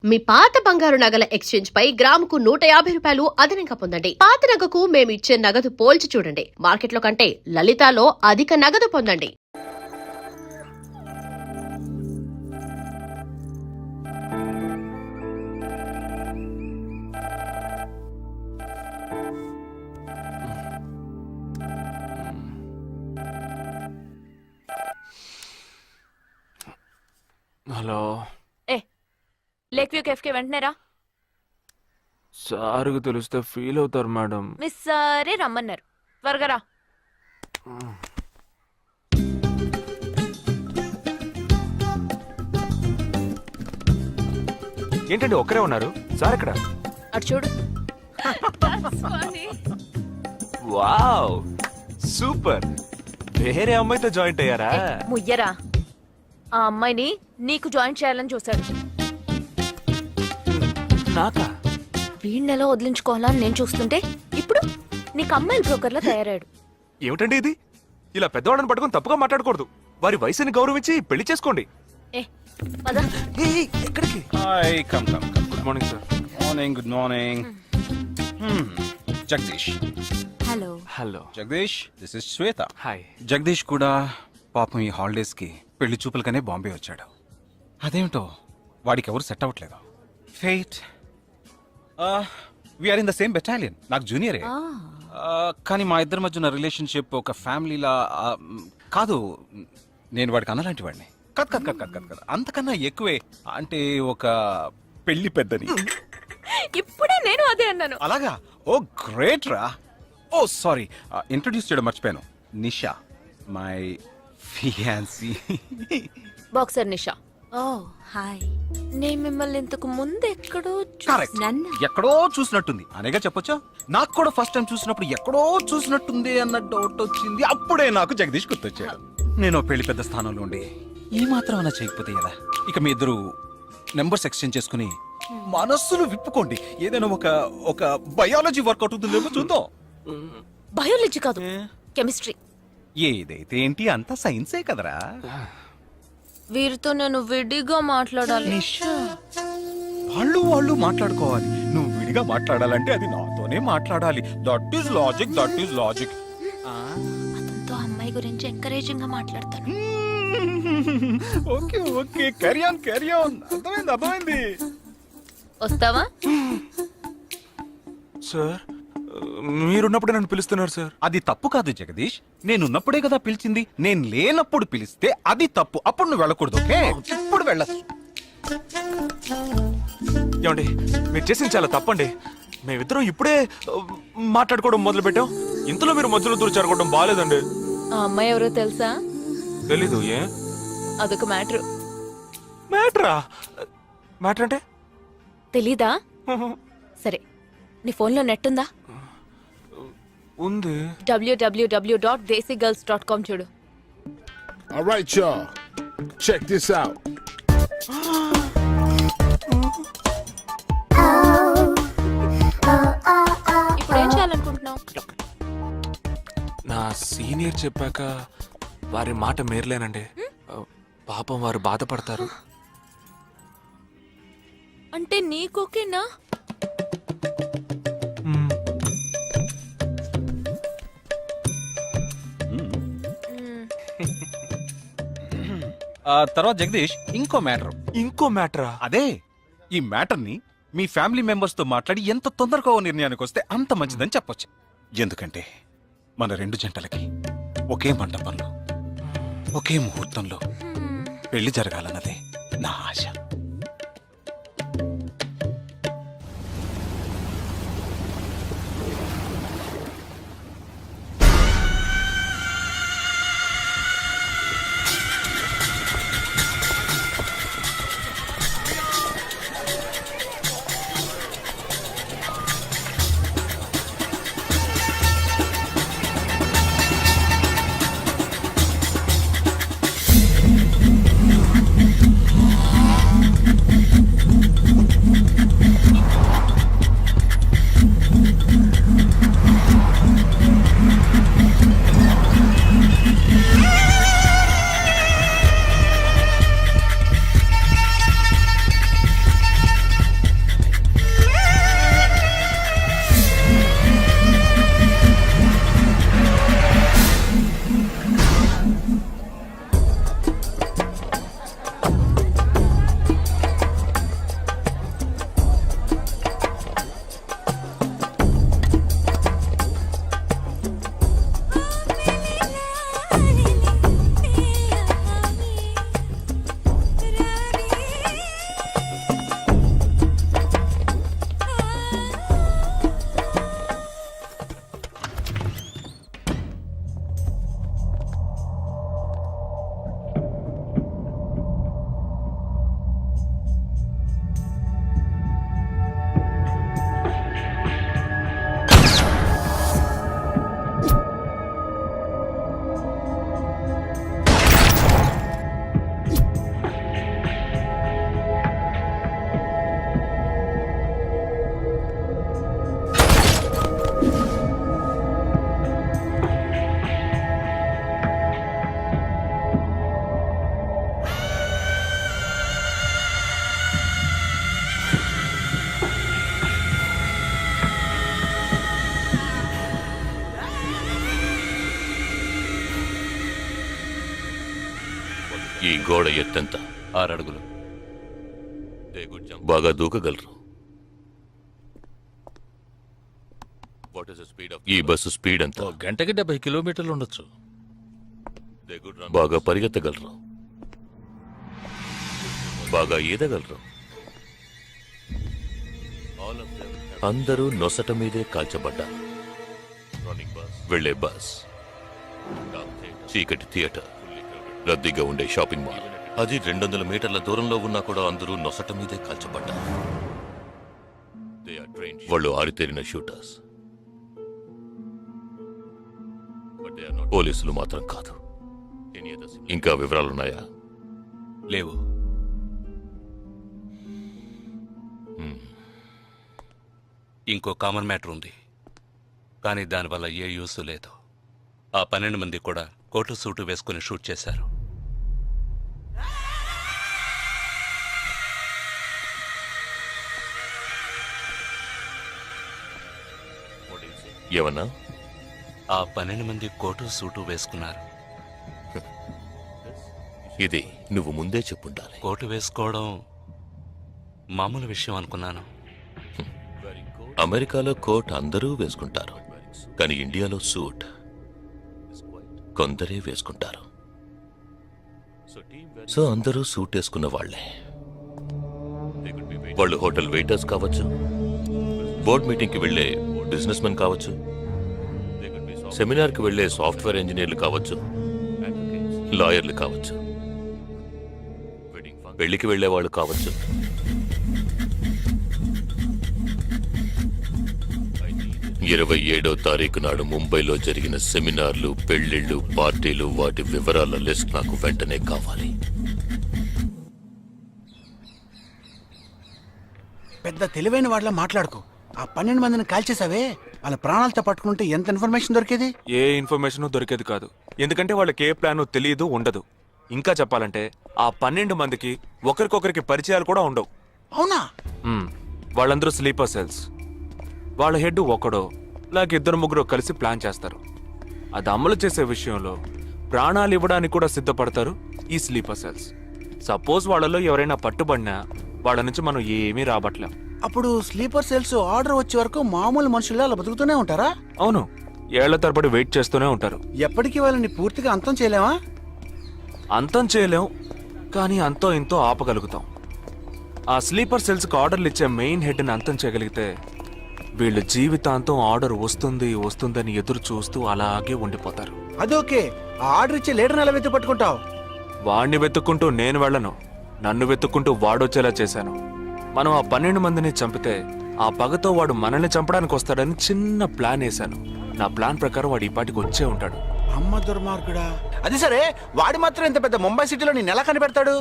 మీ పాత బంగారు నగల ఎక్స్చేంజ్ పై గ్రాముకు 150 రూపాయలు అదనంగా పొందండి. పాత నగకు మేము ఇచ్చే నగదు పోల్చి చూడండి. మార్కెట్లో కంటే లలితాలో అధిక నగదు పొందండి. హలో, లేక్ వ్యూ కేఫ్కి వెంటనే రా. సార్కి తెలిస్తే ఫీల్ అవుతారు మేడం. మిస్ సరే రమ్మన్నారు, త్వరగా రా. ఏంటండి ఒక్కరే ఉన్నారు? సార్ ఎక్కడ? అటు చూడు. Wow, super. వేరే అమ్మాయితో జాయింట్ అయ్యారా? ముయ్యరా, ఆ అమ్మాయిని నీకు జాయిన్ చేయాలని చూశాడు. నాకా? వీణ్ణెలా వదిలించుకోవాలని నేను చూస్తుంటే ఇప్పుడు నీకు అమ్మాయిల బ్రోకర్లా తయారాడు. ఏమిటండి ఇది? ఇలా పెద్దవాళ్ళని పట్టుకొని తప్పుగా మాట్లాడకూడదు. వారి వయసుని గౌరవించి పెళ్లి చేసుకోండి. ఏ పద. ఎక్కడికి? Hi, come. Good morning sir. Good morning. Jagdish. Hello. Hello. Jagdish, this is Shweta. Hi. Jagadish కూడా పాపం ఈ హాలిడేస్ కి పెళ్లి చూపులకనే బాంబే వచ్చాడు. అదేమిటో వాడికి ఎవరు సెట్ అవ్వట్లేదు. ఫెయిట్. We are in the same battalion. నాకు జూనియరే. కానీ మా ఇద్దరి మధ్య ఉన్న రిలేషన్షిప్ ఒక ఫ్యామిలీలా కాదు. నేను వాడికి అన్నలాంటి వాడిని కాదు. అంతకన్నా ఎక్కువే. అంటే ఒక పెళ్లి పెద్దని. ఇప్పుడే నేను అదే అన్నాను. అలాగా? ఓ గ్రేట్ రా. ఓ సారీ, ఇంట్రొడ్యూస్ చేయడం మర్చిపోయాను. Nisha, my fiancee. Boxer Nisha. Oh hi. నేను మిమ్మల్ని ఇంతకు ముందు ఎక్కడో ఎక్కడో చూసినట్టుంది అనేగా చెప్పొచ్చా? నాకు కూడా ఫస్ట్ టైం చూసినప్పుడు ఎక్కడో చూసినట్టుంది అన్న డౌట్ వచ్చింది. అప్పుడే నాకు జగదీష్ గుర్తొచ్చాడు. నేను పెళ్లి పెద్ద స్థానంలో ఉండి ఈ మాత్రం అలా చేయకపోతే కదా. ఇక మీ ఇద్దరు నెంబర్స్ ఎక్స్చేంజ్ చేసుకుని మనస్సులు విప్పుకోండి. ఏదైనా ఒక బయాలజీ వర్కౌట్ అవుతుందేమో చూద్దాం. బయాలజీ కాదు, కెమిస్ట్రీ. ఏదైతే ఏంటి, అంతా సైన్సే కదరా. వీరితో నేను విడిగా మాట్లాడాలి. వాళ్ళు మాట్లాడుకోవాలి. నువ్వు విడిగా మాట్లాడాలంటే అది నాతోనే మాట్లాడాలి. That is logic. అతనితో అమ్మాయి గురించి ఎంకరేజింగ్ గా మాట్లాడతాను. Okay carry on. అర్థమైంది. వస్తావా? సార్, మీరున్నప్పుడే నన్ను పిలుస్తున్నారు సార్. అది తప్పు కాదు జగదీష్. నేనున్నప్పుడే కదా పిలిచింది. నేను లేనప్పుడు పిలిస్తే అది తప్పు. అప్పుడు నువ్వు వెళ్ళకూడదు. ఓకే, ఇప్పుడు వెళ్ళచ్చు. ఏమండి, మీరు చేసింది చాలా తప్పండి. మేమిద్దరం ఇప్పుడే మాట్లాడుకోవడం మొదలు పెట్టాం. ఇంతలో మీరు మధ్యలో దూరం బాగాలేదండి. ఆ అమ్మాయి ఎవరో తెలుసా? తెలీదు. ఏ? అదొక మ్యాటర్. మ్యాటర్ అంటే? తెలీదా? సరే, నీ ఫోన్లో నెట్ ఉందా? ఉంది. www.desigirls.com చూడు. All right, y'all. Check this out. ఇప్పుడు ఏం చేయాలనుకుంటున్నావు? నా సీనియర్ చెప్పాక వారి మాట మేరలేనండి. పాపం వారు బాధపడతారు. అంటే నీకోకేనా? తర్వాత జగదీష్, ఇంకో మ్యాటరా? అదే, ఈ మ్యాటర్ ని మీ ఫ్యామిలీ మెంబర్స్ తో మాట్లాడి ఎంత తొందరగా ఓ నిర్ణయానికి వస్తే అంత మంచిదని చెప్పొచ్చు. ఎందుకంటే మన రెండు జంటలకి ఒకే మండపంలో ఒకే ముహూర్తంలో పెళ్లి జరగాలన్నదే నా ఆశ. గోడ ఎత్తెంత? 6 అడుగులు. బాగా దూకగలరు. ఈ బస్సు స్పీడ్ ఎంత? గంటకి 70 కిలోమీటర్లు ఉండొచ్చు. బాగా పరిగెత్తగలరు. బాగా ఈదగలరు. అందరూ నొసట మీదే కాల్చబడ్డారు. వెళ్లే బస్, చీకటి థియేటర్, రద్దీగా ఉండే షాపింగ్ మాల్, అది 200 మీటర్ల దూరంలో ఉన్నా కూడా అందరూ నొసట మీదే కాల్చబడ్డారు. వాళ్ళు ఆరితేరిన షూటర్స్. పోలీసులు మాత్రం కాదు. ఇంకా వివరాలున్నాయా? లేవు. ఇంకో కామన్ మ్యాటర్ ఉంది, కానీ దానివల్ల ఏ యూస్ లేదు. ఆ 12 మంది కూడా కోటు సూటు వేసుకుని షూట్ చేశారు. ఏమన్నా? ఆ 12 మంది కోటు సూటు వేసుకున్నారు. ఇది నువ్వు ముందే చెప్పుండాలి. కోటు వేసుకోవడం మామూలు విషయం అనుకున్నాను. అమెరికాలో కోట్ అందరూ వేసుకుంటారు, కానీ ఇండియాలో సూట్ కొందరే వేసుకుంటారు. సో అందరూ సూట్ వేసుకున్న వాళ్లే. వాళ్ళు హోటల్ వెయిటర్స్ కావచ్చు, బోర్డ్ మీటింగ్కి వెళ్లే బిజినెస్ మెన్ కావచ్చు, సెమినార్కి వెళ్లే సాఫ్ట్వేర్ ఇంజనీర్లు కావచ్చు, లాయర్లు కావచ్చు, పెళ్లికి వెళ్లే వాళ్ళు కావచ్చు. 27వ తారీఖు నాడు ముంబైలో జరిగిన సెమినార్లు, పెళ్లిళ్లు, పార్టీలు, వాటి వివరాల లిస్ట్ నాకు వెంటనే కావాలి. పెద్ద తెలివైన వాళ్ళ మాట్లాడుకో. ఆ 12 మందిని కాల్చేసావే, వాళ్ళ ప్రాణాలతో పట్టుకుంటే ఎంత ఇన్ఫర్మేషన్ దొరికేది? ఏ ఇన్ఫర్మేషన్ దొరికేది కాదు. ఎందుకంటే వాళ్ళకి ఏ ప్లాన్ తెలియదు, ఉండదు. ఇంకా చెప్పాలంటే ఆ 12 మందికి ఒకరికొకరికి పరిచయాలు కూడా ఉండవు. అవునా? వాళ్ళందరూ స్లీపర్ సెల్స్. వాళ్ళ హెడ్ ఒకడో లేక 2-3 కలిసి ప్లాన్ చేస్తారు. అది అమలు చేసే విషయంలో ప్రాణాలు ఇవ్వడానికి కూడా సిద్ధపడతారు ఈ స్లీపర్ సెల్స్. సపోజ్ వాళ్ళలో ఎవరైనా పట్టుబడినా వాళ్ళ నుంచి మనం ఏమీ రాబట్టలేం. అప్పుడు స్లీపర్ సెల్స్ ఆర్డర్ వచ్చే వరకు మామూలు మనుషుల్లో అలా బతుకుతూనే ఉంటారా? అవును, ఏళ్ల తరబడి వెయిట్ చేస్తూనే ఉంటారు. ఎప్పటికీ వాళ్ళని పూర్తిగా అంతం చేయలేమా? అంతం చేయలేం, కానీ అంతో ఇంతో ఆపగలుగుతాం. ఆ స్లీపర్ సెల్స్కి ఆర్డర్లు ఇచ్చే మెయిన్ హెడ్ని అంతం చేయగలిగితే వీళ్ళు జీవితాంతం ఆర్డర్ వస్తుందని ఎదురు చూస్తూ అలాగే ఉండిపోతారు. అదోకే, ఆ ఆర్డర్ ఇచ్చే లీడర్ని ఎలా వెతు పట్టుకుంటావు? వాడిని వెతుక్కుంటూ నేను వెళ్ళను, నన్ను వెతుక్కుంటూ వాడొచ్చేలా చేశాను. మనం ఆ 12 మందిని చంపితే ఆ పగతో వాడు మనల్ని చంపడానికి వస్తాడని చిన్న ప్లాన్ వేశాను. నా ప్లాన్ ప్రకారం వాడు ఈ పాటికి వచ్చే ఉంటాడు. అమ్మ దుర్మార్గుడా. అది సరే, వాడి మాత్రం ఇంత పెద్ద ముంబై సిటీలో నేను ఎలా కనిపెడతాడు?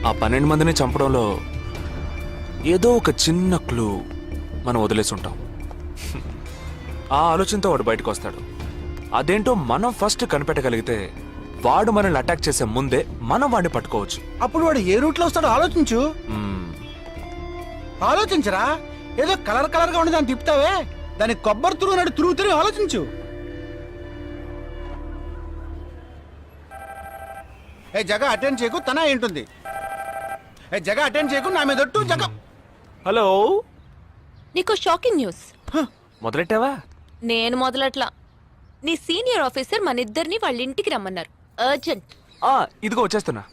ఆ 12 మందిని చంపడంలో ఏదో ఒక చిన్న క్లూ మనం వదిలేసి ఉంటాం. ఆ ఆలోచనతో వాడు బయటకు వస్తాడు. అదేంటో మనం ఫస్ట్ కనిపెట్టగలిగితే వాడు మనల్ని అటాక్ చేసే ముందే మనం వాడిని పట్టుకోవచ్చు. అప్పుడు వాడు ఏ రూట్లో వస్తాడో ఆలోచించు. ఆలోచించరా? ఏదో కలర్ గా ఉండి దాన్ని తిప్పుతావే, దాన్ని కొబ్బరి తురుగు తిరిగి ఆలోచించు. ఏ జగ అటెండ్ చేయకు, తన ఏంటుంది? ఏ జగ అటెండ్ చేయకు, నా మీద ఒట్టు. జగ హలో, నీకు షాకింగ్ న్యూస్. మొదలెట్టావా? నేను మొదలట్లా. నీ సీనియర్ ఆఫీసర్ మన ఇద్దరిని వాళ్ళ ఇంటికి రమ్మన్నారు. అర్జెంట్. ఇదిగో వచ్చేస్తున్నా.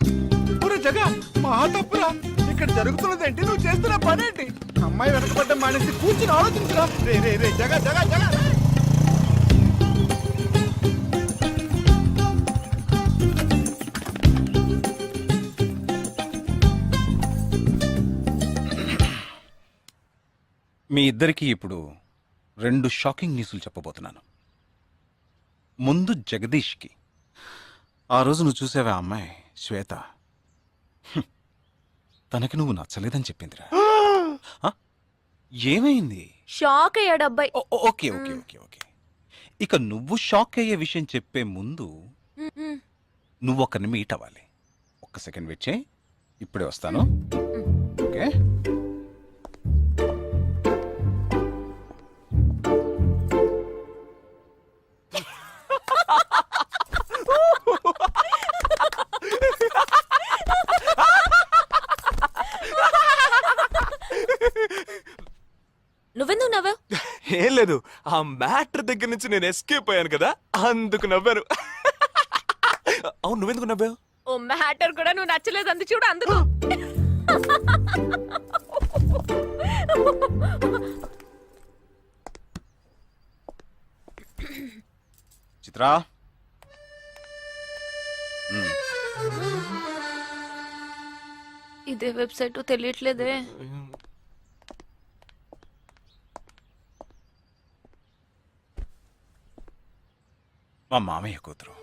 జగ మా తప్పురా, ఇక్కడ జరుగుతున్నదేంటి, నువ్వు చేస్తున్న పనేంటి? అమ్మాయి వెనకబడ్డం మానేసి కూర్చుని ఆలోచించరా. రే రే రే జగ జగ జగ. మీ ఇద్దరికి ఇప్పుడు 2 షాకింగ్ న్యూస్లు చెప్పబోతున్నాను. ముందు జగదీష్కి. ఆ రోజు నువ్వు చూసావా అమ్మాయి శ్వేత? తనకి నువ్వు నచ్చలేదని చెప్పిందిరా. ఏమైంది? షాక్ అయ్యాడు అబ్బాయి. Okay okay okay okay. ఇక నువ్వు షాక్ అయ్యే విషయం చెప్పే ముందు నువ్వు ఒకరిని మీట్ అవ్వాలి. ఒక్క సెకండ్ వెయిట్ చేయి, ఇప్పుడే వస్తాను. ఓకే. ఏం లేదు, ఆ మ్యాటర్ దగ్గర నుంచి నేను ఎస్కేప్ అయ్యాను కదా, అందుకు నవ్వాను. అవును, నువ్వెందుకు నవ్వావు? ఓ మ్యాటర్ కూడా నువ్వు నచ్చలేదు అంది చూడు అందుకు. చిత్రా, ఇదే వెబ్సైట్ తెలియట్లేదే. మా మామయ్య కూతురు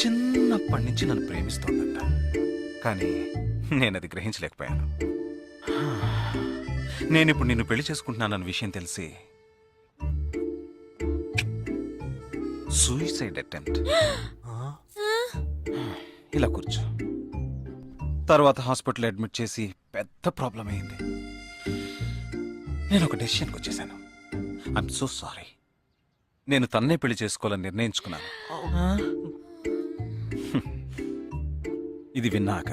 చిన్నప్పటి నుంచి నన్ను ప్రేమిస్తోందంట, కానీ నేను అది గ్రహించలేకపోయాను. నేను ఇప్పుడు నిన్ను పెళ్లి చేసుకుంటున్నానన్న విషయం తెలిసి సూసైడ్ అటెంప్ట్. ఇలా కూర్చో. తర్వాత హాస్పిటల్ అడ్మిట్ చేసి పెద్ద ప్రాబ్లం అయింది. నేను ఒక డెసిషన్కి వచ్చేసాను. I'm so sorry. నేను తన్నే పెళ్లి చేసుకోవాలని నిర్ణయించుకున్నాను. ఇది విన్నాక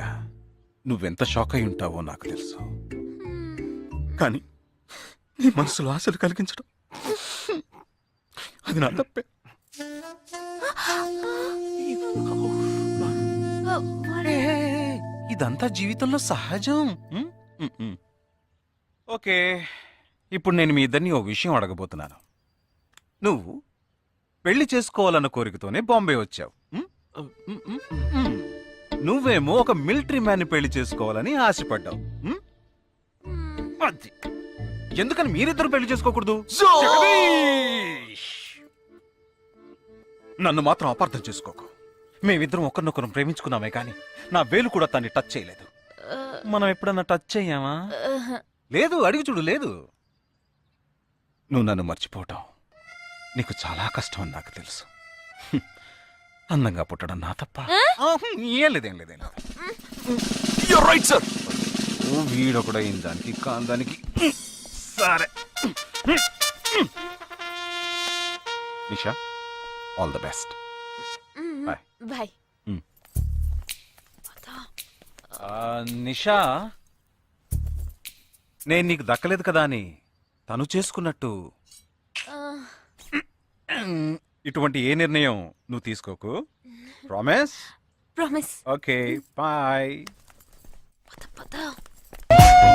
నువ్వెంత షాక్ అయి ఉంటావో నాకు తెలుసు, కానీ నీ మనసులో ఆశలు కలిగించడం అది నా తప్పే. ఇదంతా జీవితంలో సహజం. ఓకే, ఇప్పుడు నేను మీ ఇద్దరిని ఓ విషయం అడగబోతున్నాను. నువ్వు పెళ్లి చేసుకోవాలన్న కోరికతోనే బాంబే వచ్చావు. నువ్వేమో ఒక మిలిటరీ మ్యాన్ని పెళ్లి చేసుకోవాలని ఆశపడ్డావు. అది ఎందుకని మీరిద్దరు పెళ్లి చేసుకోకూడదు? జగదీష్! నన్ను మాత్రం అపార్థం చేసుకోకు. మేమిద్దరం ఒకరినొకరం ప్రేమించుకున్నామే కానీ నా వేలు కూడా తన్ని టచ్ చేయలేదు. మనం ఎప్పుడన్నా టచ్ అయ్యామా? లేదు, అడిగి చూడు. లేదు. నువ్వు నన్ను మర్చిపోవటం నీకు చాలా కష్టం అని నాకు తెలుసు. అందంగా పుట్టడం నా తప్ప. ఏం లేదేం లేదేం లేదు. You're right, sir. వీడు కూడా దానికి కాందానికి. సరే Nisha, all the best. Bye. Bye. Nisha, నేను నీకు దక్కలేదు కదా అని తను చేసుకున్నట్టు ఇటువంటి ఏ నిర్ణయం నువ్వు తీసుకోకు. ప్రామిస్? ప్రామిస్. Okay, bye. పద పద.